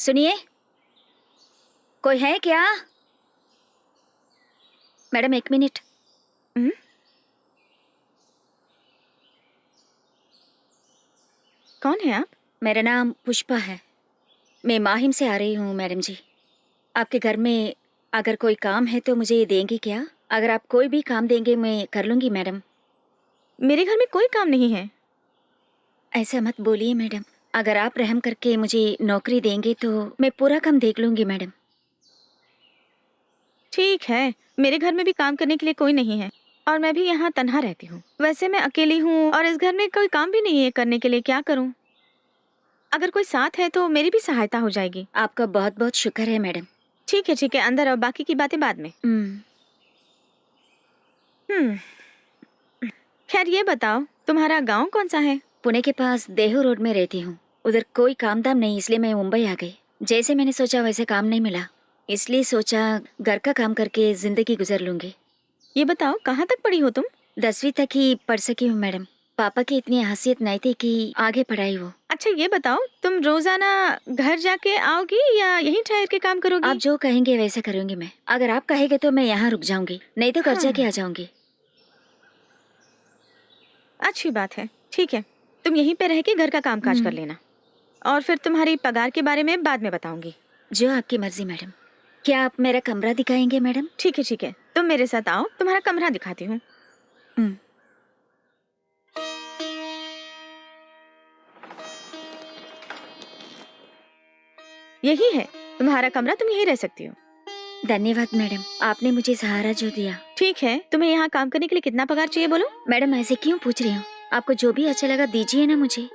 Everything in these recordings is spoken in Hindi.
सुनिए, कोई है क्या? Madam 1 minute. कौन है आप? मेरा नाम पुष्पा है। मैं माहिम से आ रही हूँ मैडम जी। आपके घर में अगर कोई काम है तो मुझे देंगे क्या? अगर आप कोई भी काम देंगे मैं कर लूँगी मैडम। मेरे घर में कोई काम नहीं है। ऐसा मत बोलिए मैडम। अगर आप रहम करके मुझे नौकरी देंगे तो मैं पूरा काम देख लूँगी मैडम। ठीक है, मेरे घर में भी काम करने के लिए कोई नहीं है और मैं भी यहाँ तन्हा रहती हूँ। वैसे मैं अकेली हूँ और इस घर में कोई काम भी नहीं है करने के लिए। क्या करूँ? अगर कोई साथ है तो मेरी भी सहायता हो जाएगी। आपका बहुत बहुत शुक्र है मैडम। ठीक है, अंदर आओ, बाकी की बातें बाद में। खैर ये बताओ, तुम्हारा गांव कौन सा है? पुणे के पास देहू रोड में रहती हूँ। उधर कोई काम धाम नहीं, इसलिए मैं मुंबई आ गई। जैसे मैंने सोचा वैसे काम नहीं मिला, इसलिए सोचा घर का काम करके जिंदगी गुजर लूंगी। ये बताओ, कहाँ तक पढ़ी हो तुम? 10वीं तक ही पढ़ सकी हूँ मैडम। पापा की इतनी हैसियत नहीं थी कि आगे पढ़ाई हो। अच्छा ये बताओ, तुम रोजाना घर जाके आओगी या यहीं ठहर के काम करोगी? आप जो कहेंगे वैसा करूंगी मैं। अगर आप कहेंगे तो मैं यहाँ रुक जाऊंगी, नहीं तो घर जाके आ जाऊंगी। अच्छी बात है, ठीक है, तुम यहीं पे रह के घर का काम काज कर लेना और फिर तुम्हारी पगार के बारे में बाद में बताऊंगी। जो आपकी मर्जी मैडम। क्या आप मेरा कमरा दिखाएंगे मैडम? ठीक है, तुम मेरे साथ आओ, तुम्हारा कमरा दिखाती हूँ। यही है तुम्हारा कमरा, तुम यहीं रह सकती हो। धन्यवाद मैडम, आपने मुझे सहारा जो दिया। ठीक है, तुम्हें यहाँ काम करने के लिए कितना पगार चाहिए बोलो? मैडम ऐसे क्यों पूछ रही हो? आपको जो भी अच्छा लगा दीजिए ना मुझे।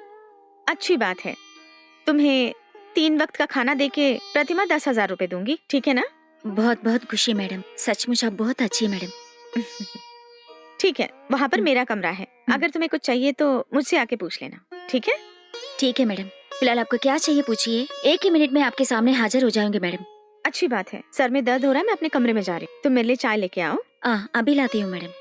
अच्छी बात है, तुम्हें 3 वक्त का खाना देके प्रतिमा 10,000 रुपए दूंगी, ठीक है ना? बहुत बहुत खुशी मैडम, सचमुच आप बहुत अच्छी मैडम। ठीक है, वहाँ पर मेरा कमरा है, अगर तुम्हें कुछ चाहिए तो मुझसे आके पूछ लेना, ठीक है? ठीक है मैडम, फिलहाल आपको क्या चाहिए पूछिए, 1 ही मिनट में आपके सामने हाजिर हो जाऊंगी मैडम। अच्छी बात है, सर में दर्द हो रहा है, मैं अपने कमरे में जा रही हूँ, तुम मेरे लिए चाय लेके आओ। अभी लाती हूँ मैडम।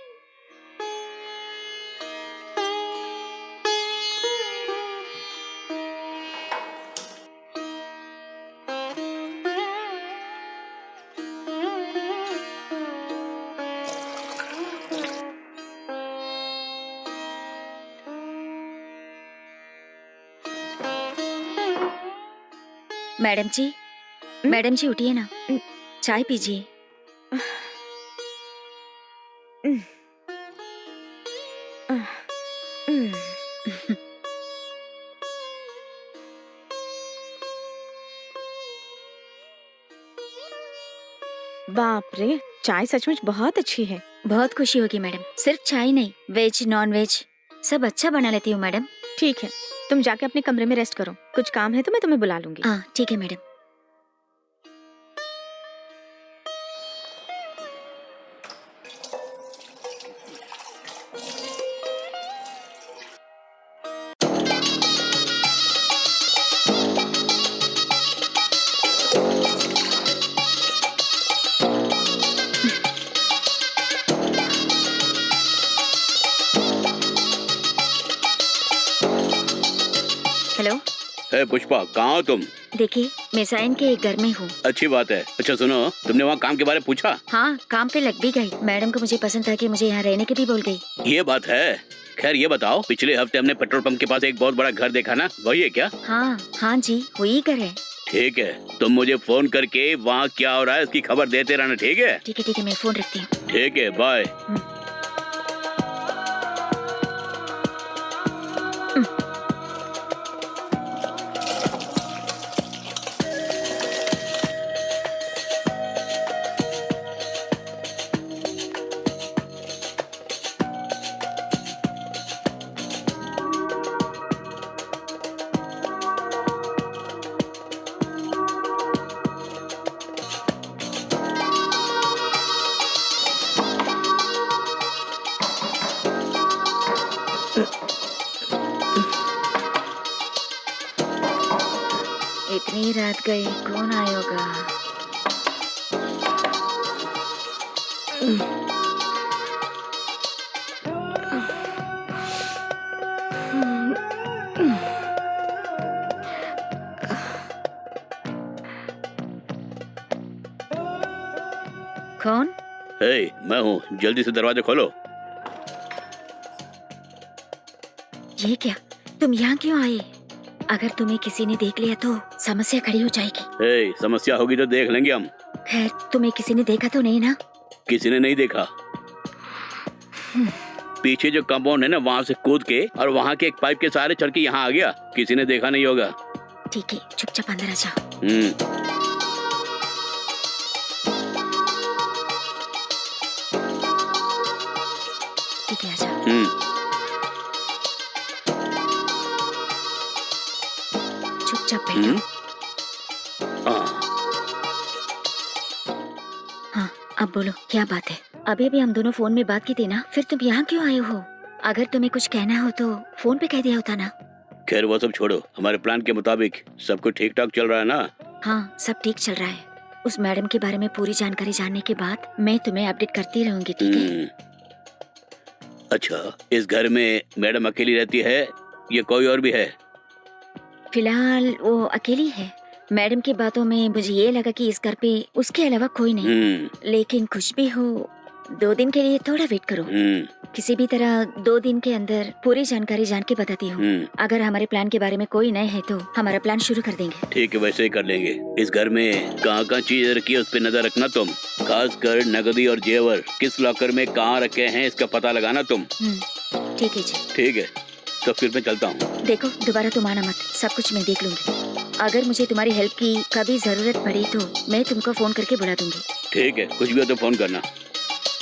मैडम जी उठिए ना, चाय पीजिए। बाप रे, चाय सचमुच बहुत अच्छी है। बहुत खुशी होगी मैडम। सिर्फ चाय नहीं, वेज नॉन वेज सब अच्छा बना लेती हूँ मैडम। ठीक है, तुम जाके अपने कमरे में रेस्ट करो, कुछ काम है तो मैं तुम्हें बुला लूंगी। ठीक है मैडम। हेलो। पुष्पा, कहाँ हो तुम? देखिए, मैं साइन के घर में हूँ। अच्छी बात है। अच्छा सुनो, तुमने वहाँ काम के बारे में पूछा? हाँ, काम पे लग भी गई। मैडम को मुझे पसंद था कि मुझे यहाँ रहने की भी बोल गई। ये बात है। खैर ये बताओ, पिछले हफ्ते हमने पेट्रोल पंप के पास एक बहुत बड़ा घर देखा ना, वही है क्या? हाँ जी, वही घर है। ठीक है, तुम मुझे फोन करके वहाँ क्या हो रहा है इसकी खबर देते रहना, ठीक है? ठीक है, मैं फोन रखती हूँ। ठीक है, बाय। इतनी रात गई, कौन आया होगा? कौन? हे, मैं हूँ, जल्दी से दरवाजा खोलो। ये क्या, तुम यहाँ क्यों आए? अगर तुम्हें किसी ने देख लिया तो समस्या खड़ी हो जाएगी। हे, समस्या होगी तो देख लेंगे हम। खैर, तुम्हें किसी ने देखा तो नहीं ना? किसी ने नहीं देखा। पीछे जो कंपाउंड है ना, वहाँ से कूद के और वहाँ के एक पाइप के सहारे चढ़ के यहाँ आ गया। किसी ने देखा नहीं होगा। ठीक है, चुपचाप अंदर आ जाओ। ठीक है, आ जाओ। चुपचाप बैठो। हाँ, अब बोलो, क्या बात है? अभी अभी हम दोनों फोन में बात की थी ना, फिर तुम यहाँ क्यों आए हो? अगर तुम्हें कुछ कहना हो तो फोन पे कह दिया होता ना। खैर वो सब छोड़ो, हमारे प्लान के मुताबिक सब कुछ ठीक ठाक चल रहा है ना? हाँ, सब ठीक चल रहा है। उस मैडम के बारे में पूरी जानकारी जानने के बाद मैं तुम्हें अपडेट करती रहूंगी, ठीक है? अच्छा, इस घर में मैडम अकेली रहती है या कोई और भी है? फिलहाल वो अकेली है। मैडम की बातों में मुझे ये लगा कि इस घर पे उसके अलावा कोई नहीं। लेकिन कुछ भी हो, 2 दिन के लिए थोड़ा वेट करो। किसी भी तरह 2 दिन के अंदर पूरी जानकारी जान के बताती हूँ। अगर हमारे प्लान के बारे में कोई नए है तो हमारा प्लान शुरू कर देंगे। ठीक है, वैसे ही कर लेंगे। इस घर में कहाँ चीज रखी है उस पर नजर रखना तुम। खासकर नगदी और जेवर किस लॉकर में कहाँ रखे हैं इसका पता लगाना तुम। ठीक है जी। ठीक है, तो फिर मैं चलता हूँ। देखो, दोबारा तुम आना मत, सब कुछ मैं देख लूंगी। अगर मुझे तुम्हारी हेल्प की कभी जरूरत पड़ी तो मैं तुमको फोन करके बुला दूंगी। ठीक है, कुछ भी हो तो फोन करना।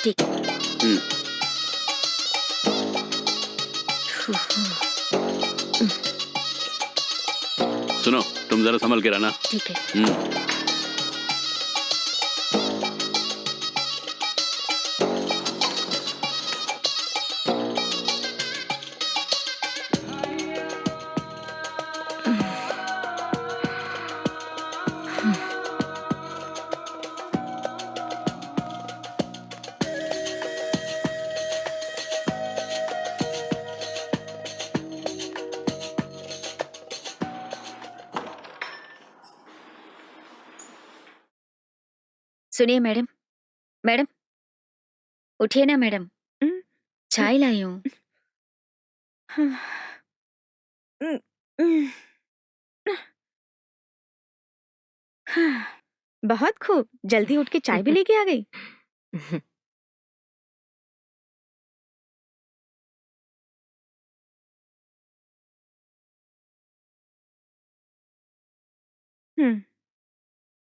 ठीक है। सुनो, तुम जरा संभल के रहना। ठीक है। सुनिए मैडम, मैडम उठिए ना मैडम, चाय लाई हूँ। बहुत खूब, जल्दी उठ के चाय भी लेके आ गई।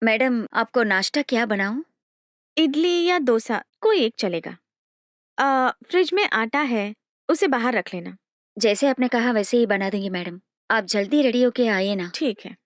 मैडम, आपको नाश्ता क्या बनाऊं? इडली या डोसा, कोई एक चलेगा। फ्रिज में आटा है, उसे बाहर रख लेना। जैसे आपने कहा वैसे ही बना दूंगी मैडम। आप जल्दी रेडी होके आइए ना। ठीक है।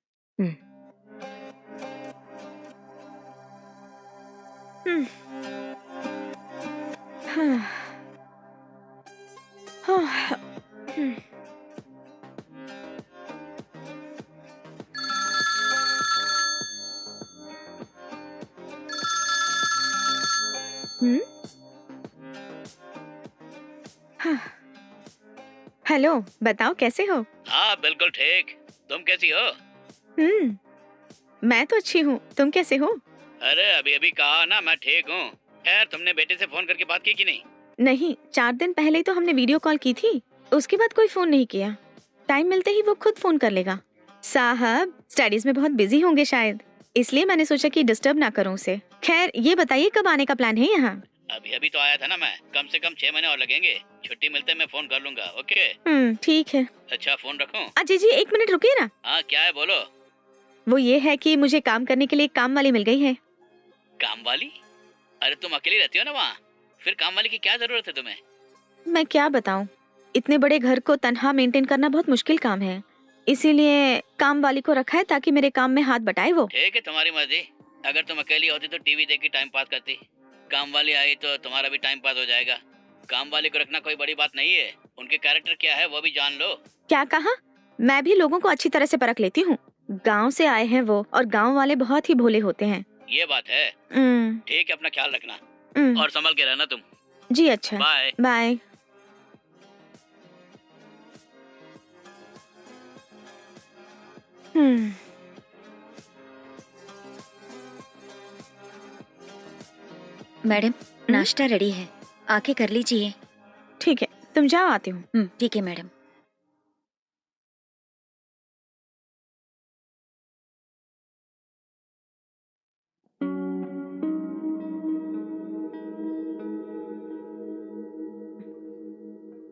हेलो, बताओ कैसे हो? हाँ बिल्कुल ठीक। तुम कैसी हो? मैं तो अच्छी हूँ, तुम कैसे हो? अरे अभी अभी कहा ना मैं ठीक हूँ। खैर, तुमने बेटे से फोन करके बात की कि नहीं? नहीं, 4 दिन पहले ही तो हमने वीडियो कॉल की थी, उसके बाद कोई फोन नहीं किया। टाइम मिलते ही वो खुद फोन कर लेगा। साहब स्टडीज में बहुत बिजी होंगे शायद, इसलिए मैंने सोचा कि डिस्टर्ब ना करूं उसे। खैर ये बताइए कब आने का प्लान है यहाँ? अभी अभी तो आया था ना मैं, कम से कम 6 महीने और लगेंगे। छुट्टी मिलते मैं फोन कर लूंगा। ओके? ठीक है। अच्छा, फोन रखूं? अजय जी 1 मिनट रुकिए ना। हाँ, क्या है बोलो। वो ये है कि मुझे काम करने के लिए एक काम वाली मिल गई है। काम वाली? अरे तुम अकेली रहती हो ना वहाँ, फिर काम वाली की क्या जरूरत है तुम्हें? मैं क्या बताऊं, इतने बड़े घर को तनहा मेंटेन करना बहुत मुश्किल काम है, इसीलिए काम वाली को रखा है ताकि मेरे काम में हाथ बटाए वो। ठीक है, तुम्हारी मर्जी। अगर तुम अकेली होती तो टीवी देख के टाइम पास करती। काम वाली आई तो तुम्हारा भी टाइम पास हो जाएगा। काम वाली को रखना कोई बड़ी बात नहीं है, उनके कैरेक्टर क्या है वो भी जान लो। क्या कहा? मैं भी लोगों को अच्छी तरह से परख लेती हूँ। गांव से आए हैं वो, और गांव वाले बहुत ही भोले होते हैं। ये बात है। ठीक है, अपना ख्याल रखना और संभल के रहना तुम। जी अच्छा, बाय बाय। मैडम नाश्ता रेडी है, आके कर लीजिए। ठीक है, तुम जाओ, आती हूँ। ठीक है मैडम।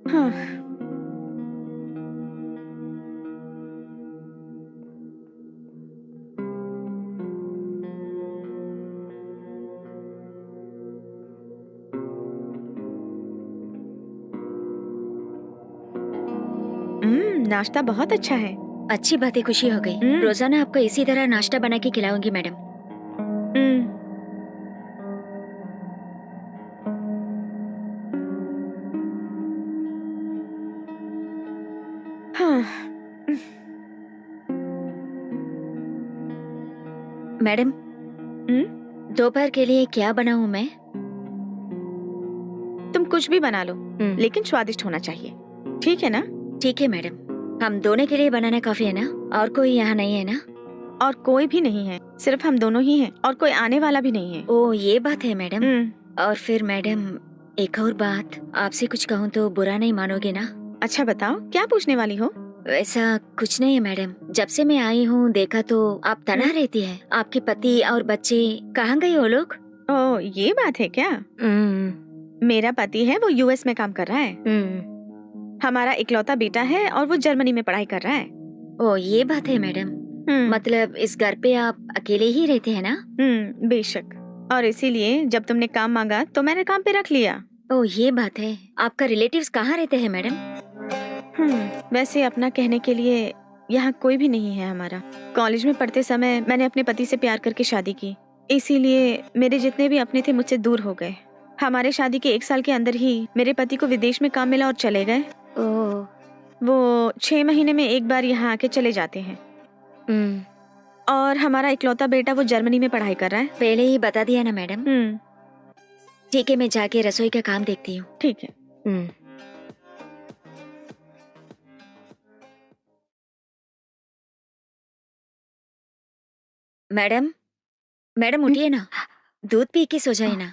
हाँ। नाश्ता बहुत अच्छा है। अच्छी बात है, खुशी हो गई। रोजाना आपको इसी तरह नाश्ता बना के खिलाऊंगी मैडम। हाँ। मैडम दोपहर के लिए क्या बनाऊं मैं? तुम कुछ भी बना लो, लेकिन स्वादिष्ट होना चाहिए, ठीक है ना? ठीक है मैडम। हम दोनों के लिए बनाना काफी है ना? और कोई यहाँ नहीं है ना? और कोई भी नहीं है, सिर्फ हम दोनों ही हैं और कोई आने वाला भी नहीं है। ओ ये बात है मैडम। और फिर मैडम एक और बात, आपसे कुछ कहूँ तो बुरा नहीं मानोगे ना? अच्छा बताओ, क्या पूछने वाली हो? वैसा कुछ नहीं है मैडम। जब से मैं आई हूँ देखा तो आप तनहा रहती है। आपके पति और बच्चे कहाँ गए वो लोग? ओ ये बात है क्या? मेरा पति है, वो यूएस में काम कर रहा है। हमारा इकलौता बेटा है और वो जर्मनी में पढ़ाई कर रहा है। ओ ये बात है मैडम। मतलब इस घर पे आप अकेले ही रहते हैं ना? बेशक, और इसीलिए जब तुमने काम मांगा तो मैंने काम पे रख लिया। ओ ये बात है। आपका रिलेटिव्स कहाँ रहते हैं मैडम? वैसे अपना कहने के लिए यहाँ कोई भी नहीं है हमारा। कॉलेज में पढ़ते समय मैंने अपने पति से प्यार करके शादी की, इसीलिए मेरे जितने भी अपने थे मुझसे दूर हो गए। हमारे शादी के 1 साल के अंदर ही मेरे पति को विदेश में काम मिला और चले गए। वो 6 महीने में एक बार यहाँ आके चले जाते हैं। और हमारा इकलौता बेटा वो जर्मनी में पढ़ाई कर रहा है। पहले ही बता दिया ना मैडम। ठीक है, मैं जाके रसोई का काम देखती हूँ। ठीक है। मैडम मैडम उठिए ना, दूध पी के सो जाए ना।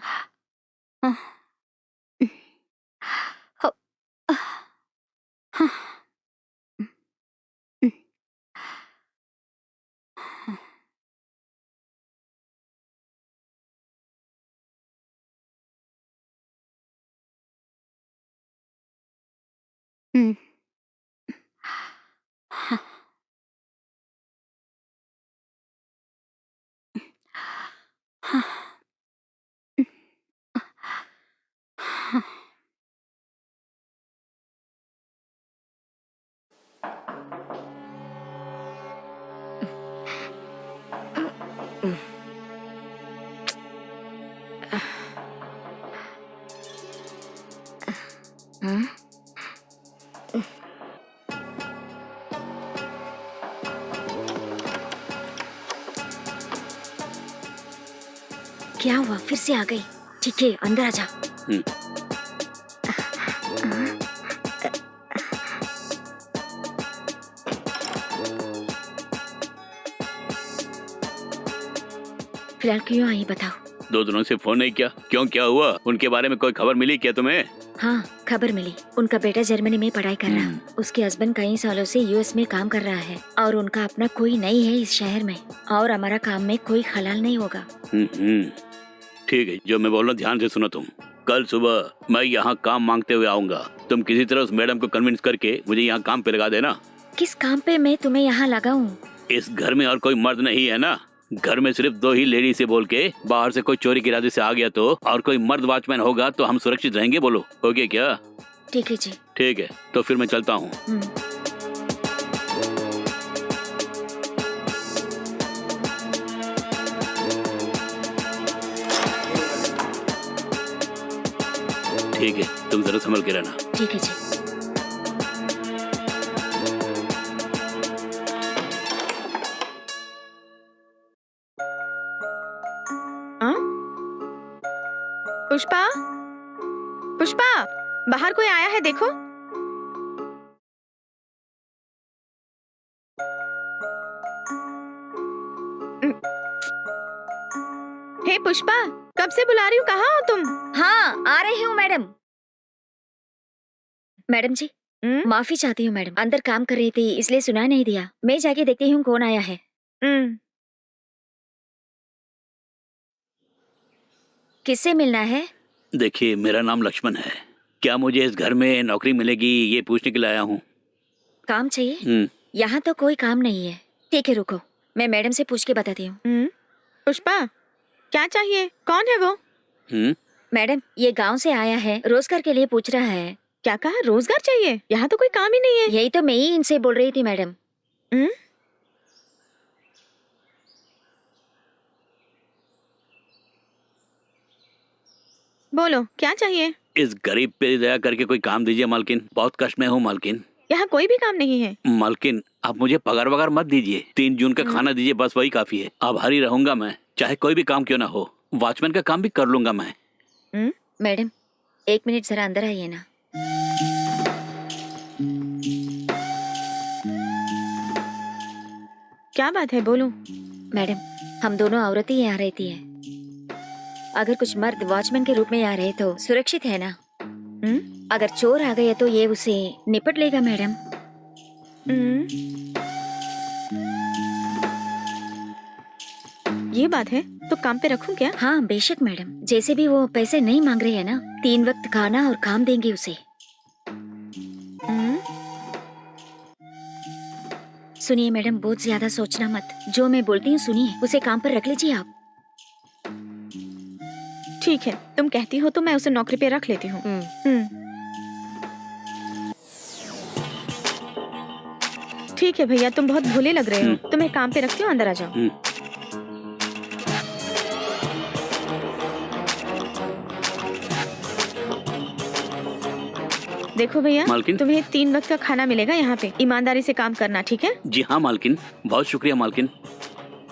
क्या हुआ, फिर से आ गई? ठीक है, अंदर आ जा। फिलहाल क्यों आई बताओ? 2 दिनों से फोन नहीं किया, क्यों? क्या हुआ? उनके बारे में कोई खबर मिली क्या तुम्हें? हाँ खबर मिली। उनका बेटा जर्मनी में पढ़ाई कर रहा। उसके हस्बैंड कई सालों से यूएस में काम कर रहा है और उनका अपना कोई नहीं है इस शहर में, और हमारा काम में कोई खलाल नहीं होगा। ठीक है, जो मैं बोल रहा हूँ ध्यान से सुनो तुम। कल सुबह मैं यहाँ काम मांगते हुए आऊंगा। तुम किसी तरह उस मैडम को कन्विंस करके मुझे यहाँ काम पे लगा देना। किस काम पे मैं तुम्हें यहाँ लगाऊं? इस घर में और कोई मर्द नहीं है ना? घर में सिर्फ 2 ही लेडी से बोल के बाहर से कोई चोरी के इरादे से आ गया तो, और कोई मर्द वॉचमैन होगा तो हम सुरक्षित रहेंगे। बोलो ओके क्या? ठीक है जी। ठीक है, तो फिर मैं चलता हूँ। ठीक है, तुम जरा संभल के रहना। ठीक है जी। पुष्पा, पुष्पा, बाहर कोई आया है देखो। हे पुष्पा, कब से बुला रही हूँ, कहाँ हो तुम? हाँ, आ रही हूँ मैडम। मैडम जी, माफी चाहती हूँ मैडम, अंदर काम कर रही थी इसलिए सुना नहीं दिया। मैं जाके देखती हूँ कौन आया है। किससे मिलना है? देखिए, मेरा नाम लक्ष्मण है। क्या मुझे इस घर में नौकरी मिलेगी ये पूछने के लिए आया हूँ। काम चाहिए? यहाँ तो कोई काम नहीं है। ठीक है रुको, मैं मैडम से पूछ के बताती हूँ। पुष्पा, क्या चाहिए? कौन है वो? मैडम, ये गांव से आया है, रोजगार के लिए पूछ रहा है। क्या कहा? रोजगार चाहिए? यहाँ तो कोई काम ही नहीं है। यही तो मैं ही इनसे बोल रही थी मैडम। बोलो, क्या चाहिए? इस गरीब पे दया करके कोई काम दीजिए मालकिन, बहुत कष्ट में हूँ मालकिन। यहाँ कोई भी काम नहीं है। मालकिन, आप मुझे पगार वगार मत दीजिए, 3 जून का खाना दीजिए, बस वही काफी है। आभारी रहूंगा मैं, चाहे कोई भी काम क्यों ना हो। वॉचमैन का काम भी कर लूंगा मैं। मैडम, 1 मिनट जरा अंदर आइए ना। क्या बात है, बोलो। मैडम, हम दोनों औरतें यहाँ रहती है। अगर कुछ मर्द वॉचमैन के रूप में यहाँ रहे तो सुरक्षित है ना? अगर चोर आ गए तो ये उसे निपट लेगा मैडम। ये बात है तो काम पे रखूं क्या? हाँ बेशक मैडम, जैसे भी वो पैसे नहीं मांग रहे हैं ना, 3 वक्त खाना और काम देंगे उसे। सुनिए मैडम, बहुत ज्यादा सोचना मत, जो मैं बोलती हूँ सुनिए, उसे काम पर रख लीजिए आप। ठीक है, तुम कहती हो तो मैं उसे नौकरी पे रख लेती हूँ। ठीक है भैया, तुम बहुत भोले लग रहे हो। तुम्हें काम पे रखती हूँ, अंदर आ जाओ। देखो भैया, तुम्हें 3 वक्त का खाना मिलेगा यहाँ पे। ईमानदारी से काम करना, ठीक है? जी हाँ मालकिन, बहुत शुक्रिया मालकिन।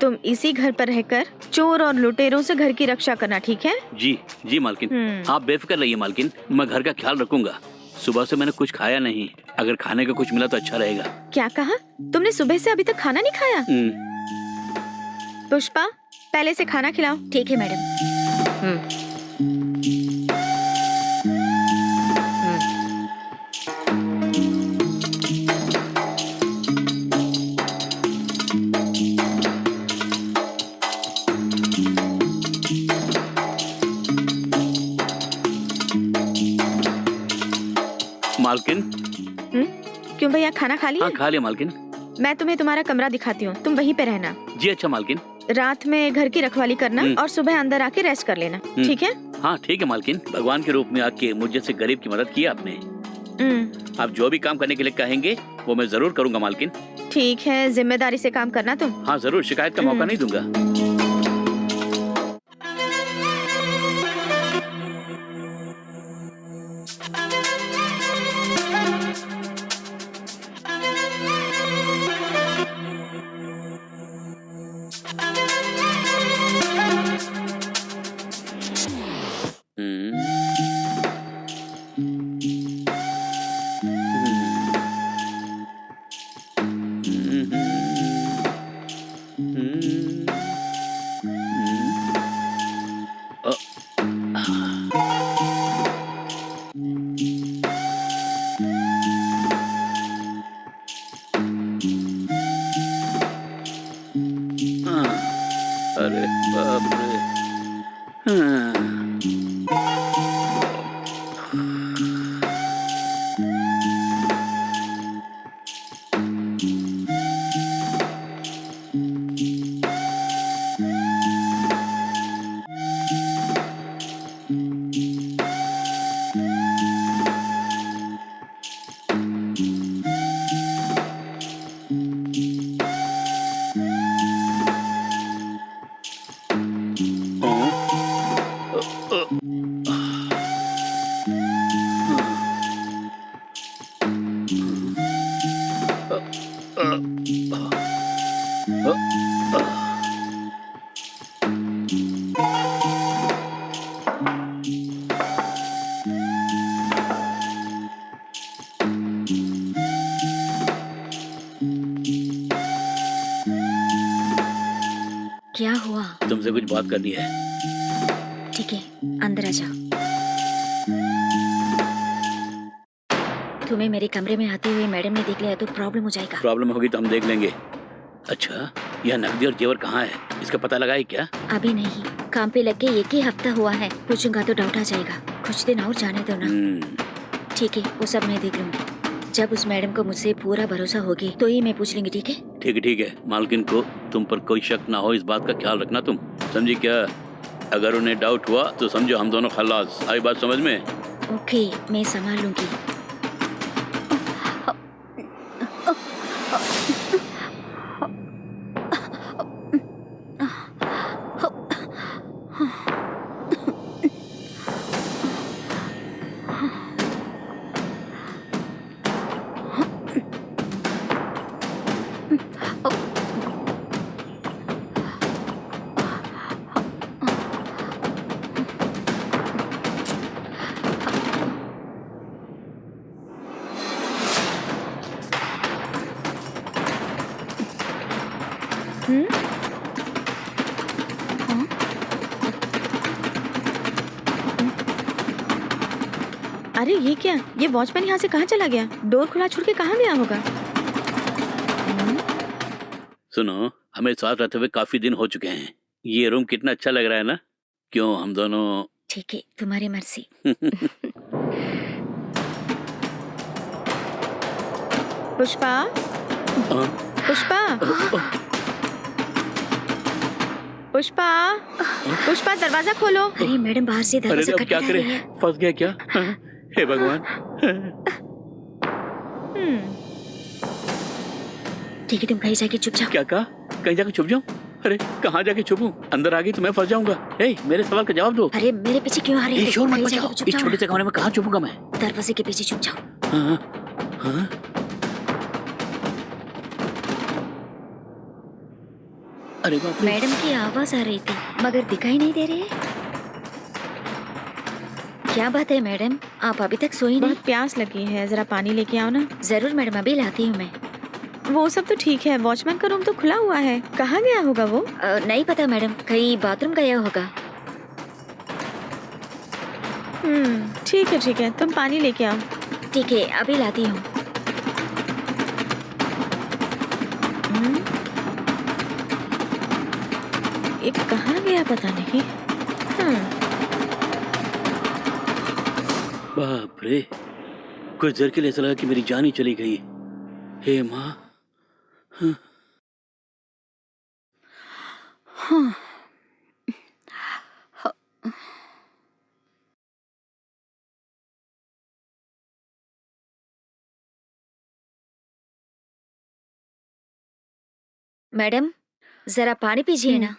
तुम इसी घर पर रहकर चोर और लुटेरों से घर की रक्षा करना, ठीक है? जी जी मालकिन, आप बेफिक्र रहिए मालकिन, मैं घर का ख्याल रखूंगा। सुबह से मैंने कुछ खाया नहीं, अगर खाने का कुछ मिला तो अच्छा रहेगा। क्या कहा? तुमने सुबह से अभी तक खाना नहीं खाया? पुष्पा, पहले से खाना खिलाओ। ठीक है मैडम। मालकिन। क्यों भैया, खाना खा लिया? हाँ खा लिया मालकिन। मैं तुम्हें तुम्हारा कमरा दिखाती हूँ, तुम वहीं पे रहना। जी अच्छा मालकिन। रात में घर की रखवाली करना और सुबह अंदर आके रेस्ट कर लेना, ठीक है? हाँ ठीक है मालकिन, भगवान के रूप में आके मुझ जैसे गरीब की मदद की आपने। आप जो भी काम करने के लिए कहेंगे वो मैं जरूर करूँगा मालकिन। ठीक है, जिम्मेदारी से काम करना तुम। हाँ जरूर, शिकायत का मौका नहीं दूंगा। अरे बाप रे। क्या हुआ? तुमसे कुछ बात करनी है। ठीक है, अंदर आ जाओ। तुम्हें मेरे कमरे में आते हुए मैडम ने देख लिया तो प्रॉब्लम हो जाएगा। प्रॉब्लम होगी तो हम देख लेंगे। अच्छा, यह नकदी और जेवर कहाँ है, इसका पता लगा है क्या? अभी नहीं, काम पे लग के 1 ही हफ्ता हुआ है, पूछूंगा तो डाउट आ जाएगा। कुछ दिन और जाने दो ना। ठीक है, वो सब मैं देख लूंगी। जब उस मैडम को मुझसे पूरा भरोसा होगी तो ही मैं पूछ लूंगी। ठीक है? ठीक है ठीक है। मालकिन को तुम पर कोई शक ना हो, इस बात का ख्याल रखना तुम, समझी क्या? अगर उन्हें डाउट हुआ तो समझो हम दोनों खल्लास। आई बात समझ में? ओके, मैं संभाल लूंगी। अरे ये क्या, ये वॉचमैन यहाँ से कहाँ चला गया? डोर खुला छोड़ के कहाँ गया होगा? सुनो, हमें साथ रहते हुए काफी दिन हो चुके हैं। ये रूम कितना अच्छा लग रहा है ना? क्यों, हम दोनों? ठीक है, तुम्हारी मर्जी। पुष्पा, पुष्पा, पुष्पा, पुष्पा, दरवाजा खोलो। अरे मैडम बाहर से अरे दरवाजा अब क्या खटखटा करे, रही है। फंस गया क्या? हे भगवान। ठीक है, तुम कहीं जाके चुप जाओ। क्या कहा? कहीं जाके छुप जाऊं? अरे कहाँ जाके छुपूं? अंदर आ गई तो मैं फंस जाऊंगा। ए, मेरे सवाल का जवाब दो। अरे मेरे पीछे क्यों आ रही है? शोर मत कहीं मचाओ। जाके चुप इस जाओ छोटे ना। से कमरे में कहाँ छुपूंगा मैं? दरवाजे के पीछे छुप जाओ। हाँ, हाँ। अरे बाप रे। मैडम की आवाज आ रही थी मगर दिखाई नहीं दे रही है। क्या बात है मैडम, आप अभी तक सोई नहीं? बहुत प्यास लगी है, जरा पानी लेके आओ ना। जरूर मैडम, अभी लाती हूँ मैं। वो सब तो ठीक है, वॉचमैन का रूम तो खुला हुआ है, कहाँ गया होगा वो? नहीं पता मैडम, कहीं बाथरूम गया होगा। ठीक है, तुम पानी लेके आओ। ठीक है, अभी लाती हूँ। ये कहाँ गया पता नहीं। बाप रे, कुछ देर के लिए ऐसा लगा कि मेरी जान ही चली गई। हे माँ। मैडम जरा पानी पीजिए ना।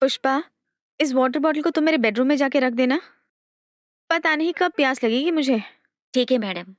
पुष्पा, इस वाटर बॉटल को तुम मेरे बेडरूम में जाके रख देना, पता नहीं कब प्यास लगेगी मुझे। ठीक है मैडम।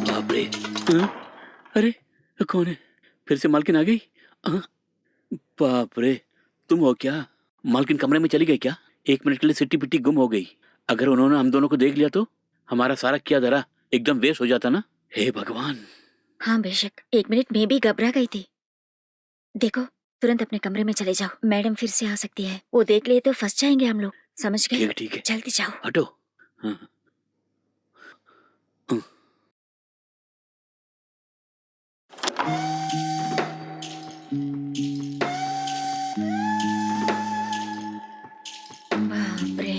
बाप रे। अरे कौन है? फिर से मालकिन आ गई? बाप रे, तुम हो क्या? मालकिन कमरे में चली गई क्या? 1 मिनट के लिए सिट्टी पिट्टी गुम हो गई। अगर उन्होंने हम दोनों को देख लिया तो हमारा सारा किया धरा एकदम वेस्ट हो जाता ना। हे भगवान। हाँ बेशक, 1 मिनट में भी घबरा गई थी। देखो, तुरंत अपने कमरे में चले जाओ, मैडम फिर से आ सकती है। वो देख ले तो फंस जाएंगे हम लोग, समझ गए? ठीक है। जल्दी जाओ। हटो। हाँ। बाप रे।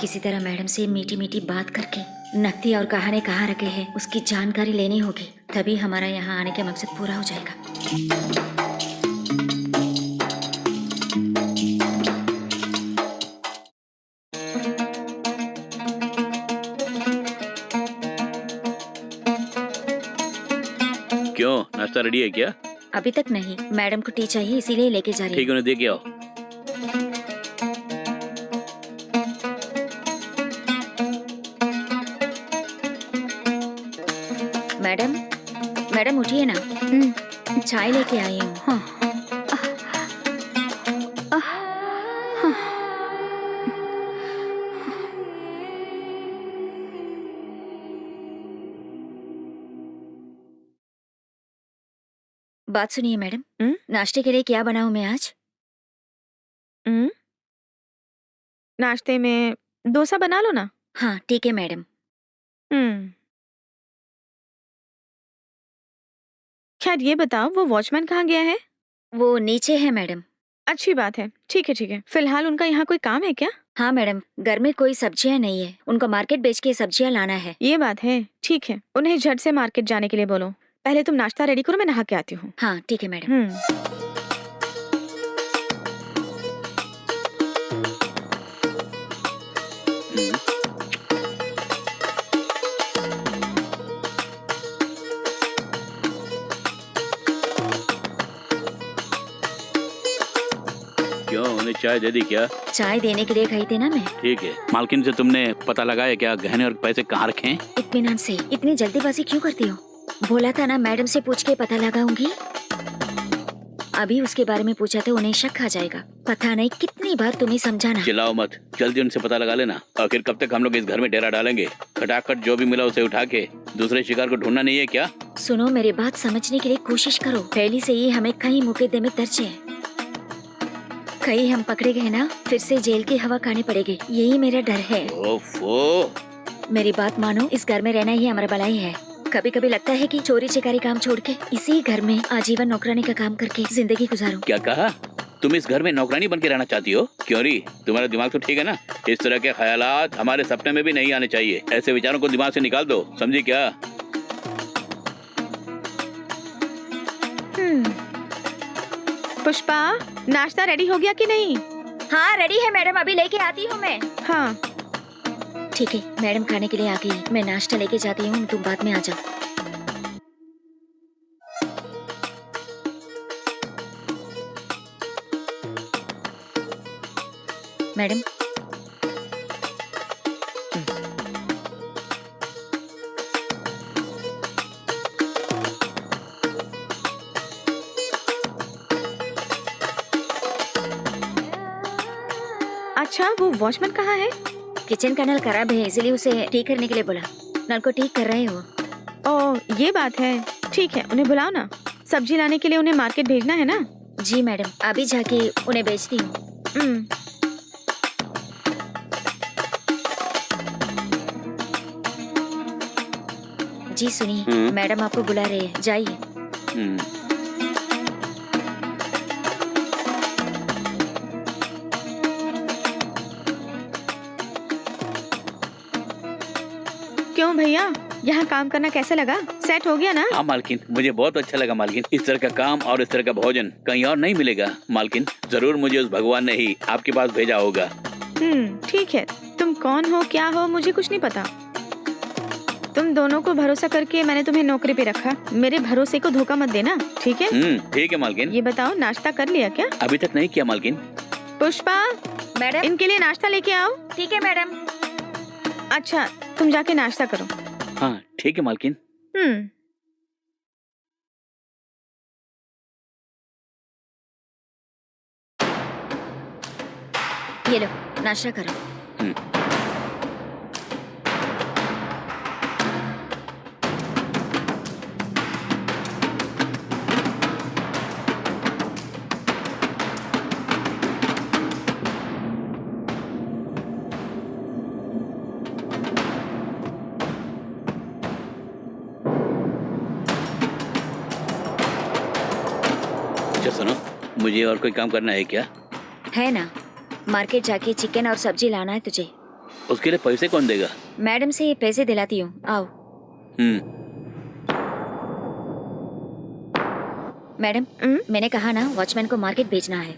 किसी तरह मैडम से मीठी मीठी बात करके नकदी और गहने कहाँ रखे हैं उसकी जानकारी लेनी होगी, तभी हमारा यहाँ आने का मकसद पूरा हो जाएगा। क्यों, नाश्ता रेडी है क्या? अभी तक नहीं, मैडम को टी चाहिए इसीलिए लेके जा रही ठीक है, उन्हें दे के आओ। मैडम, मैडम उठिए ना, चाय लेके आई हूँ। हाँ। बात सुनिए मैडम, नाश्ते के लिए क्या बनाऊं मैं आज? नाश्ते में डोसा बना लो ना। हाँ ठीक है मैडम। खैर ये बताओ, वो वॉचमैन कहाँ गया है? वो नीचे है मैडम। अच्छी बात है, ठीक है ठीक है। फिलहाल उनका यहाँ कोई काम है क्या? हाँ मैडम, घर में कोई सब्जियाँ नहीं है, उनको मार्केट बेच के सब्जियाँ लाना है। ये बात है, ठीक है। उन्हें झट से मार्केट जाने के लिए बोलो। पहले तुम नाश्ता रेडी करो, मैं नहा के आती हूँ। हाँ ठीक है मैडम। क्यों, उन्हें चाय दे दी क्या? चाय देने के लिए गई थी ना मैं। ठीक है। मालकिन से तुमने पता लगाया क्या गहने और पैसे कहाँ रखे हैं? इत्मीनान से। इतनी जल्दीबाजी क्यों करती हो? बोला था ना मैडम से पूछ के पता लगाऊंगी। अभी उसके बारे में पूछा तो उन्हें शक आ जाएगा। पता नहीं कितनी बार तुम्हें समझाना। चिल्लाओ मत, जल्दी उनसे पता लगा लेना। आखिर कब तक हम लोग इस घर में डेरा डालेंगे? खटाखट जो भी मिला उसे उठा के दूसरे शिकार को ढूंढना नहीं है क्या? सुनो, मेरी बात समझने के लिए कोशिश करो। पहले से ही हमें कई मुकदमे दर्ज है। कहीं हम पकड़े गए ना, फिर से जेल की हवा खानी पड़ेगी, यही मेरा डर है। ओफो। मेरी बात मानो, इस घर में रहना ही हमारा भलाई है। कभी कभी लगता है कि चोरी चिकारी काम छोड़ के इसी घर में आजीवन नौकरानी का काम करके जिंदगी गुजारूं। क्या कहा? तुम इस घर में नौकरानी बन के रहना चाहती हो? क्यों री, तुम्हारा दिमाग तो ठीक है ना? इस तरह के ख्यालात हमारे सपने में भी नहीं आने चाहिए। ऐसे विचारों को दिमाग से निकाल दो, समझी क्या? पुष्पा, नाश्ता रेडी हो गया कि नहीं? हाँ रेडी है मैडम, अभी लेके आती हूँ मैं। हाँ ठीक है, मैडम खाने के लिए आ गई, मैं नाश्ता लेके जाती हूँ, तुम बाद में आ जाओ। मैडम, अच्छा, वो वॉचमैन कहाँ है? किचन का नल खराब है, इसलिए उसे ठीक करने के लिए बोला। नल को ठीक कर रहे हो? ओह, ये बात है। ठीक है, उन्हें बुलाओ ना। सब्जी लाने के लिए उन्हें मार्केट भेजना है ना? जी मैडम, अभी जाके उन्हें बेचती हूँ। जी सुनिए, मैडम आपको बुला रहे हैं, जाइए। क्यों भैया, यहाँ काम करना कैसा लगा? सेट हो गया ना? हाँ मालकिन, मुझे बहुत अच्छा लगा मालकिन। इस तरह का काम और इस तरह का भोजन कहीं और नहीं मिलेगा मालकिन। जरूर मुझे उस भगवान ने ही आपके पास भेजा होगा। ठीक है, तुम कौन हो क्या हो मुझे कुछ नहीं पता। तुम दोनों को भरोसा करके मैंने तुम्हें नौकरी पे रखा। मेरे भरोसे को धोखा मत देना, ठीक है? ठीक है मालकिन। ये बताओ, नाश्ता कर लिया क्या? अभी तक नहीं किया मालकिन। पुष्पा, मैडम इनके लिए नाश्ता लेके आओ। ठीक है मैडम। अच्छा, तुम जाके नाश्ता करो। हाँ ठीक है मालकिन। ये लो, नाश्ता करो। सुनो, मुझे और कोई काम करना है क्या? है ना, मार्केट जाके चिकन और सब्जी लाना है तुझे। उसके लिए पैसे कौन देगा? मैडम से पैसे दिलाती हूँ, आओ। मैडम, मैंने कहा ना वॉचमैन को मार्केट भेजना है।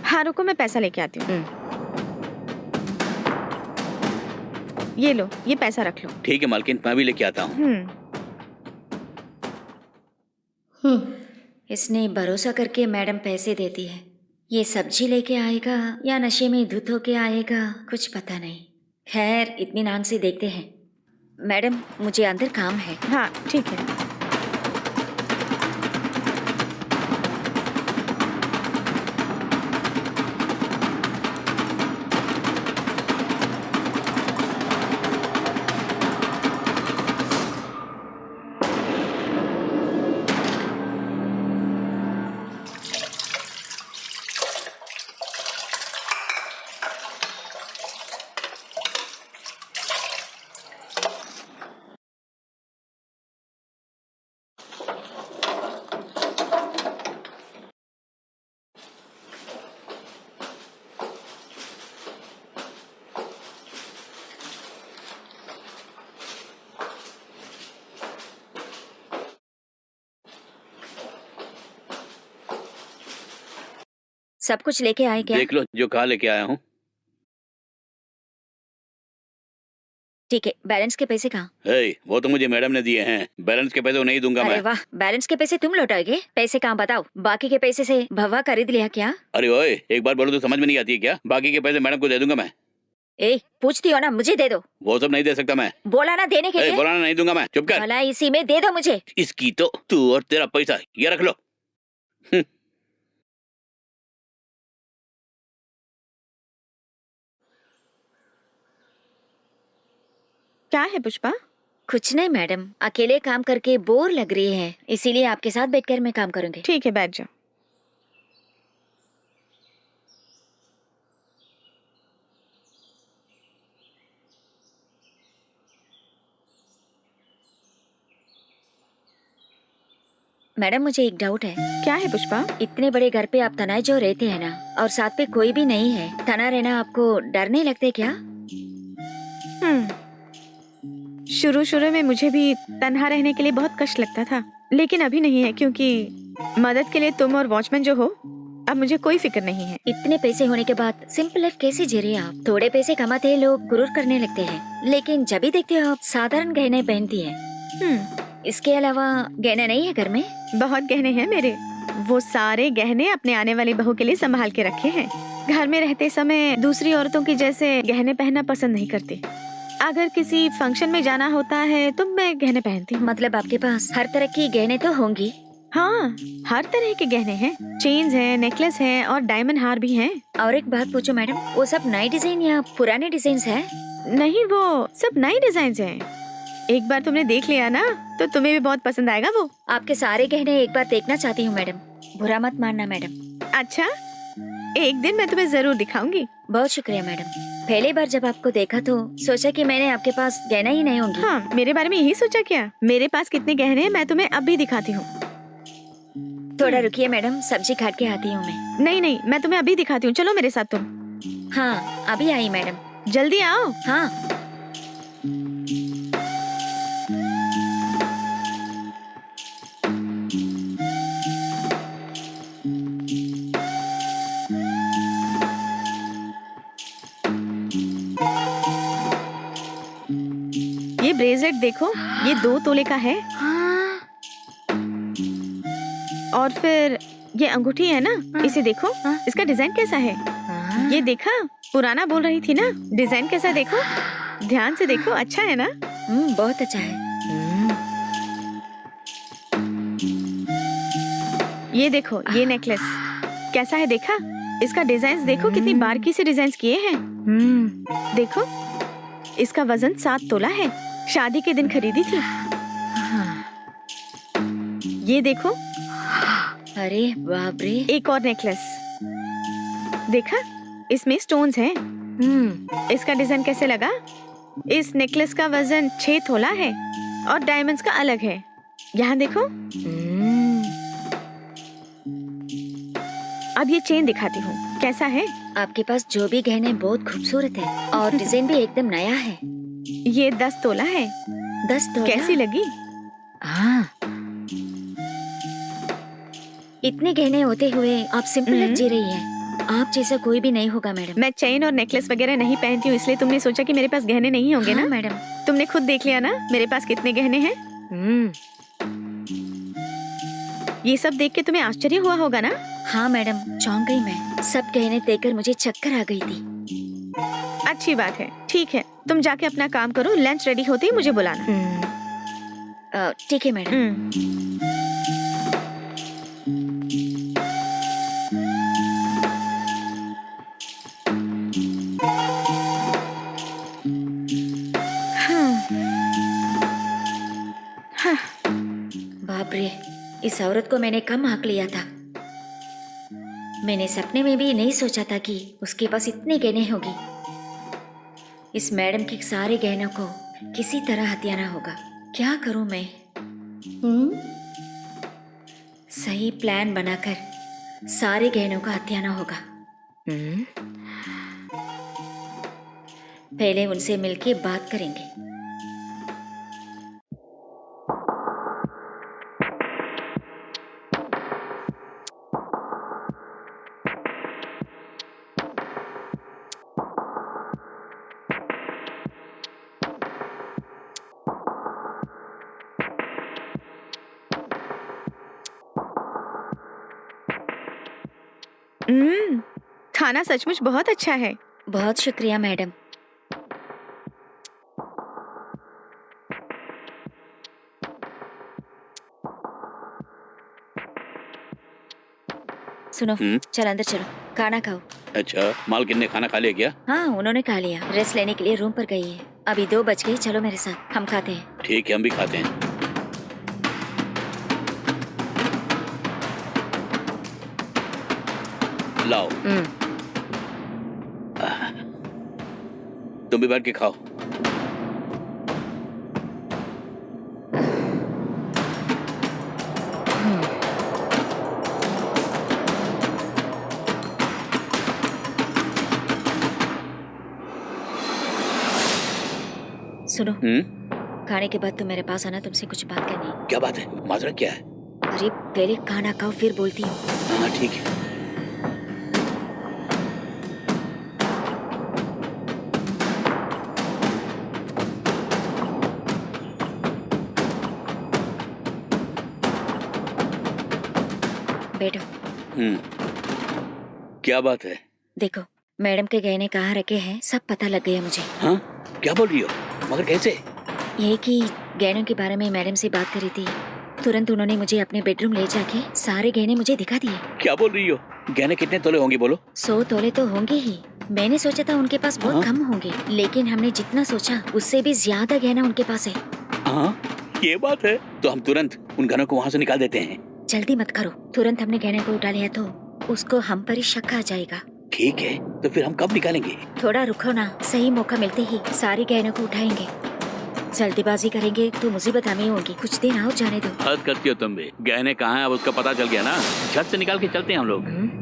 हाँ रुको, मैं पैसा लेके आती हूँ। ये लो, ये पैसा रख लो। ठीक है मालकिन, मैं भी लेके आता हूँ। इसने भरोसा करके मैडम पैसे देती है। ये सब्जी लेके आएगा या नशे में धुत होके आएगा, कुछ पता नहीं। खैर इत्मीनान से देखते हैं। मैडम, मुझे अंदर काम है। हाँ ठीक है। सब कुछ लेके आए क्या? देख लो जो कहा लेके आया हूँ। ठीक है, बैलेंस के पैसे कहाँ? वो तो मुझे मैडम ने दिए हैं, बैलेंस के पैसे वो नहीं दूंगा अरे मैं। वाह, बैलेंस के पैसे तुम लौटाओगे? पैसे कहाँ बताओ? बाकी के पैसे से भवा खरीद लिया क्या? अरे ओए, एक बार बोलो तो समझ में नहीं आती है क्या? बाकी के पैसे मैडम को दे दूंगा मैं। पूछती हो ना, मुझे दे दो। वो सब नहीं दे सकता मैं। बोला ना देने के लिए। बोला ना नहीं दूंगा मैं, चुप कर। भला इसी में दे दो मुझे। इसकी तो तू और तेरा पैसा ये रख लो। क्या है पुष्पा? कुछ नहीं मैडम, अकेले काम करके बोर लग रही है, इसीलिए आपके साथ बैठकर मैं काम करूंगी। ठीक है, बैठ जाओ। मैडम, मुझे एक डाउट है। क्या है पुष्पा? इतने बड़े घर पे आप तनाई जो रहते हैं ना, और साथ पे कोई भी नहीं है, तना रहना आपको डर नहीं लगते क्या? शुरू में मुझे भी तन्हा रहने के लिए बहुत कष्ट लगता था, लेकिन अभी नहीं है, क्योंकि मदद के लिए तुम और वॉचमैन जो हो, अब मुझे कोई फिक्र नहीं है। इतने पैसे होने के बाद सिंपल लाइफ कैसे जी रहे हैं आप? थोड़े पैसे कमाते हैं लोग गुरूर करने लगते हैं, लेकिन जब भी देखते हो आप साधारण गहने पहनती है। इसके अलावा गहने नहीं है घर में? बहुत गहने हैं मेरे। वो सारे गहने अपने आने वाली बहू के लिए संभाल के रखे हैं। घर में रहते समय दूसरी औरतों की जैसे गहने पहनना पसंद नहीं करती। अगर किसी फंक्शन में जाना होता है तो मैं गहने पहनती हूँ। मतलब आपके पास हर तरह की गहने तो होंगी? हाँ, हर तरह के गहने हैं। चेन्स हैं, नेकलेस हैं और डायमंड हार भी हैं। और एक बात पूछो मैडम, वो सब नए डिजाइन या पुराने डिजाइन है? नहीं, वो सब नए डिजाइन हैं। एक बार तुमने देख लिया ना तो तुम्हें भी बहुत पसंद आएगा वो। आपके सारे गहने एक बार देखना चाहती हूँ मैडम, बुरा मत मानना मैडम। अच्छा, एक दिन मैं तुम्हें जरूर दिखाऊंगी। बहुत शुक्रिया मैडम। पहली बार जब आपको देखा तो सोचा कि मैंने आपके पास गहना ही नहीं होंगी। हाँ, मेरे बारे में यही सोचा क्या? मेरे पास कितने गहने हैं मैं तुम्हें अब भी दिखाती हूँ। थोड़ा रुकिए मैडम, सब्जी काट के आती हूँ मैं। नहीं, मैं तुम्हें अभी दिखाती हूँ, चलो मेरे साथ तुम। हाँ, अभी आई मैडम। जल्दी आओ। हाँ। ये ब्रेसलेट देखो, ये 2 तोले का है। हाँ। और फिर ये अंगूठी है ना, इसे देखो, इसका डिजाइन कैसा है। ये देखा, पुराना बोल रही थी ना, डिजाइन कैसा है देखो, ध्यान से देखो, अच्छा है ना? बहुत अच्छा है। ये देखो, ये नेकलेस कैसा है देखा, इसका डिजाइन देखो, कितनी बारीकी से डिजाइन किए हैं। देखो, इसका वजन 7 तोला है, शादी के दिन खरीदी थी। ये देखो, अरे बाप रे। एक और नेकलेस देखा, इसमें स्टोन्स हैं। इसका डिजाइन कैसे लगा? इस नेकलेस का वजन 6 तोला है और डायमंड्स का अलग है। यहाँ देखो। अब ये चेन दिखाती हूँ, कैसा है? आपके पास जो भी गहने बहुत खूबसूरत है और डिजाइन भी एकदम नया है। ये 10 तोला है। 10 तोला? कैसी लगी? हाँ, इतने गहने होते हुए आप सिंपल लाइफ जी रही हैं। आप जैसा कोई भी नहीं होगा मैडम। मैं चेन और नेकलेस वगैरह नहीं पहनती हूँ, इसलिए तुमने सोचा कि मेरे पास गहने नहीं होंगे हाँ, ना? मैडम। तुमने खुद देख लिया ना मेरे पास कितने गहने हैं। ये सब देख के तुम्हें आश्चर्य हुआ होगा ना? हाँ मैडम, चौंक गई मैं। सब गहने देखकर मुझे चक्कर आ गई थी। अच्छी बात है, ठीक है, तुम जाके अपना काम करो, लंच रेडी होते ही मुझे बुलाना। ठीक है मैडम। बाप रे, इस औरत को मैंने कम आंक लिया था। मैंने सपने में भी नहीं सोचा था कि उसके पास इतने गहने होगी। इस मैडम के सारे गहनों को किसी तरह हथियाना होगा। क्या करूं मैं? सही प्लान बनाकर सारे गहनों का हथियाना होगा। पहले उनसे मिलके बात करेंगे। खाना सचमुच बहुत अच्छा है। बहुत शुक्रिया मैडम। सुनो, चल अंदर चलो, खाना खाओ। अच्छा, मालकिन ने खाना खा लिया क्या? हाँ, उन्होंने खा लिया। रेस्ट लेने के लिए रूम पर गई है। अभी 2 बज गए, चलो मेरे साथ, हम खाते हैं। ठीक है, हम भी खाते हैं। लाओ, तुम भी बैठ के खाओ। सुनो, खाने के बाद तुम मेरे पास आना, तुमसे कुछ बात करनी है। क्या बात है? माजरा क्या है? अरे पहले खाना खाओ फिर बोलती हूँ। हाँ ठीक है। बैठो। क्या बात है? देखो, मैडम के गहने कहाँ रखे हैं सब पता लग गया मुझे। हाँ? क्या बोल रही हो? मगर कैसे? ये कि गहनों के बारे में मैडम से बात करी थी, तुरंत उन्होंने मुझे अपने बेडरूम ले जाके सारे गहने मुझे दिखा दिए। क्या बोल रही हो? गहने कितने तोले होंगे बोलो? 100 तोले तो होंगे ही। मैंने सोचा था उनके पास बहुत कम होंगे, लेकिन हमने जितना सोचा उससे भी ज्यादा गहना उनके पास है। हाँ, ये बात है। तो हम तुरंत उन गहनों को वहाँ से निकाल देते हैं। जल्दी मत करो, तुरंत हमने गहने को उठा लिया तो उसको हम पर ही शक आ जाएगा। ठीक है, तो फिर हम कब निकालेंगे? थोड़ा रुको ना, सही मौका मिलते ही सारे गहनों को उठाएंगे। जल्दीबाजी करेंगे तो मुसीबत हमें होगी। कुछ दिन और जाने दो। हद करती हो तुम भी। गहने कहाँ हैं अब उसका पता चल गया ना, झट से निकाल के चलते हैं हम लोग।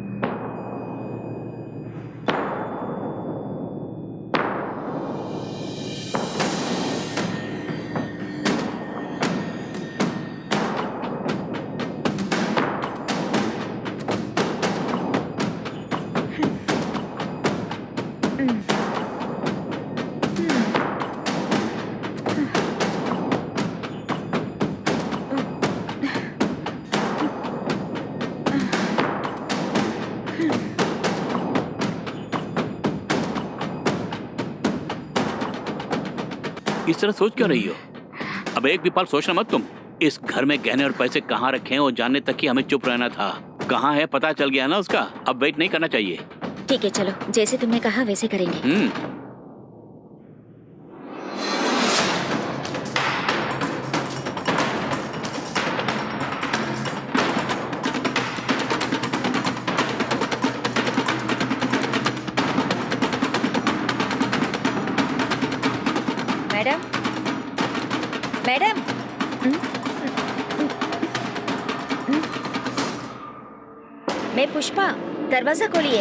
इस तरह सोच क्यों रही हो? अब एक भी पल सोचना मत तुम। इस घर में गहने और पैसे कहाँ रखे हैं वो जानने तक ही हमें चुप रहना था। कहाँ है पता चल गया ना उसका, अब वेट नहीं करना चाहिए। ठीक है, चलो जैसे तुमने कहा वैसे करेंगे। मैडम, मैडम, मैं पुष्पा। दरवाजा खोलिए।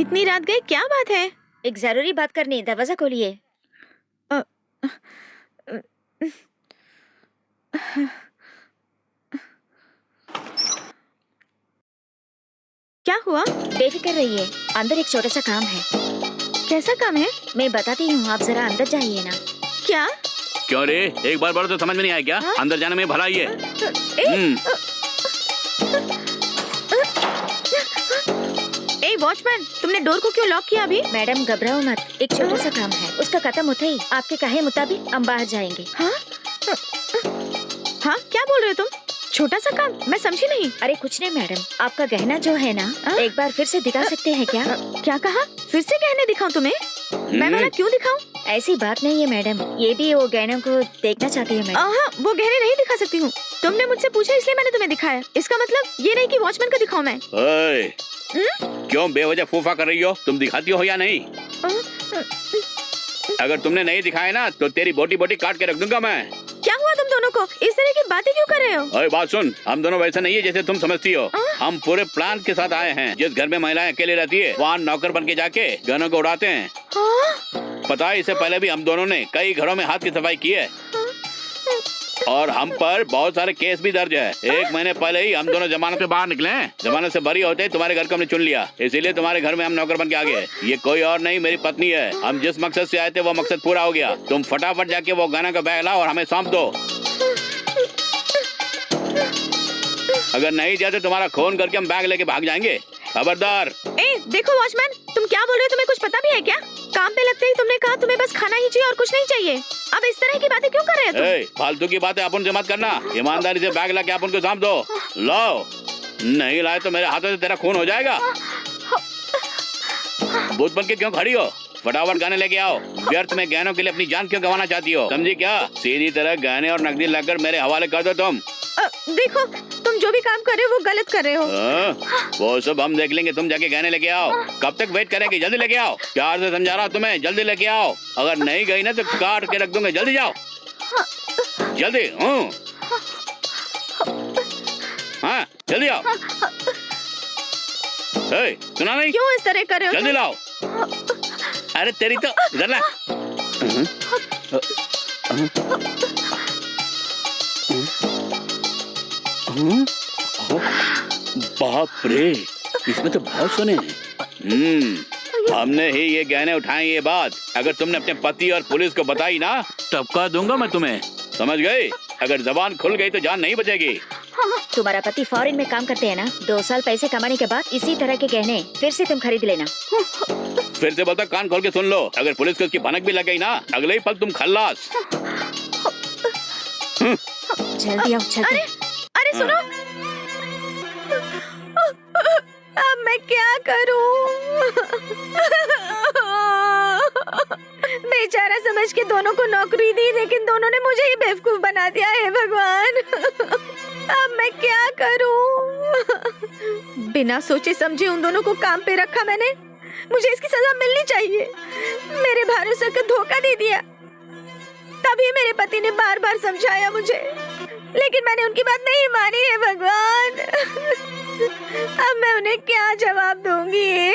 इतनी रात गए, क्या बात है? एक जरूरी बात करनी है, दरवाजा खोलिए। क्या हुआ? बेफिक्र रहिए, अंदर एक छोटा सा काम है। कैसा काम है? मैं बताती हूँ, आप जरा अंदर जाइए ना। क्या? क्यों रे, एक बार बोलो तो समझ में नहीं आया क्या? हाँ? अंदर जाने में भलाई है। ए वॉचमैन, तुमने डोर को क्यों लॉक किया अभी? मैडम घबराओ मत, एक छोटा सा काम है, उसका खत्म होते ही आपके कहे मुताबिक हम बाहर जाएंगे। हाँ? हाँ, क्या बोल रहे हो तुम? छोटा सा काम? मैं समझी नहीं। अरे कुछ नहीं मैडम, आपका गहना जो है ना, एक बार फिर से दिखा सकते हैं क्या? क्या कहा? फिर से गहने दिखाऊं तुम्हें? मैं वाला क्यों दिखाऊं? ऐसी बात नहीं है मैडम, ये भी वो गहनों को देखना चाहती है मैडम। हाँ, वो गहने नहीं दिखा सकती हूँ। तुमने मुझसे पूछा इसलिए मैंने तुम्हें दिखाया। इसका मतलब ये नहीं कि वॉचमैन को दिखाऊं मैं। ओए, क्यों बेवजह फूफा कर रही हो? तुम दिखाती हो या नहीं? अगर तुमने नहीं दिखाया ना तो तेरी बोटी बोटी काट के रख दूंगा मैं। क्या हुआ तुम दोनों को? इस तरह की बातें क्यों कर रहे हो? ओए बात सुन, हम दोनों वैसे नहीं है जैसे तुम समझती हो। हम पूरे प्लान के साथ आए हैं। जिस घर में महिलाएं अकेले रहती है वहाँ नौकर बन के जाके गहनों को उड़ाते हैं। पता है, इससे पहले भी हम दोनों ने कई घरों में हाथ की सफाई की है और हम पर बहुत सारे केस भी दर्ज है। 1 महीने पहले ही हम दोनों जमानत पे बाहर निकले हैं। जमानत से बरी होते ही तुम्हारे घर को हमने चुन लिया, इसीलिए तुम्हारे घर में हम नौकर बन के आ गए। ये कोई और नहीं, मेरी पत्नी है। हम जिस मकसद से आए थे वो मकसद पूरा हो गया। तुम फटाफट जाके वो गहना का बैग लाओ और हमें सौंप दो। अगर नहीं जाते तुम्हारा खून करके हम बैग लेके भाग जाएंगे। खबरदार। ए, देखो वॉचमैन, तुम क्या बोल रहे हो? तुम्हें कुछ पता भी है क्या? काम पे लगते ही तुमने कहा तुम्हें बस खाना ही चाहिए और कुछ नहीं चाहिए। अब इस तरह की बातें क्यों कर रहे हो तुम? फालतू की बातें अपन से मत करना। ईमानदारी से बैग ला के अपन को सौंप दो। लो, नहीं लाए तो मेरे हाथों से तेरा खून हो जाएगा। भूत बन के क्यों खड़ी हो? फटाफट गहने लेके आओ। व्यर्थ में गहनों के लिए अपनी जान क्यों गंवाना चाहती हो? समझी क्या? सीधी तरह गहने और नकदी लाकर मेरे हवाले कर दो तुम। देखो, तुम जो भी काम कर रहे हो वो गलत कर रहे हो। वो सब हम देख लेंगे, तुम जाके गहने लेके आओ। कब तक वेट करेंगे? जल्दी लेके आओ। प्यार से समझा रहा हूँ तुम्हें, जल्दी लेके आओ। अगर नहीं गई ना तो काट के रख दूंगे। जल्दी जाओ, जल्दी। हाँ, जल्दी आओ। सुना नहीं? क्यों इस तरह कर रहे हो? जल्दी लाओ। अरे तेरी तो इधर ला। बाप रे, इसमें तो बहुत सोने हैं। हमने ही ये गहने उठाए, ये बात अगर तुमने अपने पति और पुलिस को बताई ना, टपका दूंगा मैं तुम्हें। समझ गई? अगर जबान खुल गई तो जान नहीं बचेगी। तुम्हारा पति फॉरेन में काम करते हैं ना, 2 साल पैसे कमाने के बाद इसी तरह के गहने फिर से तुम खरीद लेना। फिर से बोलता, कान खोल के सुन लो। अगर पुलिस को उसकी भनक भी लग गई ना, अगले ही पल तुम खल्लास। जल्दी आओ, जल्दी। अरे सुनो, अब मैं क्या करूं? बेचारा समझ के दोनों को नौकरी दी, लेकिन दोनों ने मुझे ही बेवकूफ बना दिया है भगवान। अब मैं क्या करूं? बिना सोचे समझे उन दोनों को काम पे रखा मैंने। मुझे इसकी सजा मिलनी चाहिए। मेरे भरोसे को धोखा दे दिया। तभी मेरे पति ने बार बार समझाया मुझे, लेकिन मैंने उनकी बात नहीं मानी है भगवान। अब मैं उन्हें क्या जवाब दूंगी?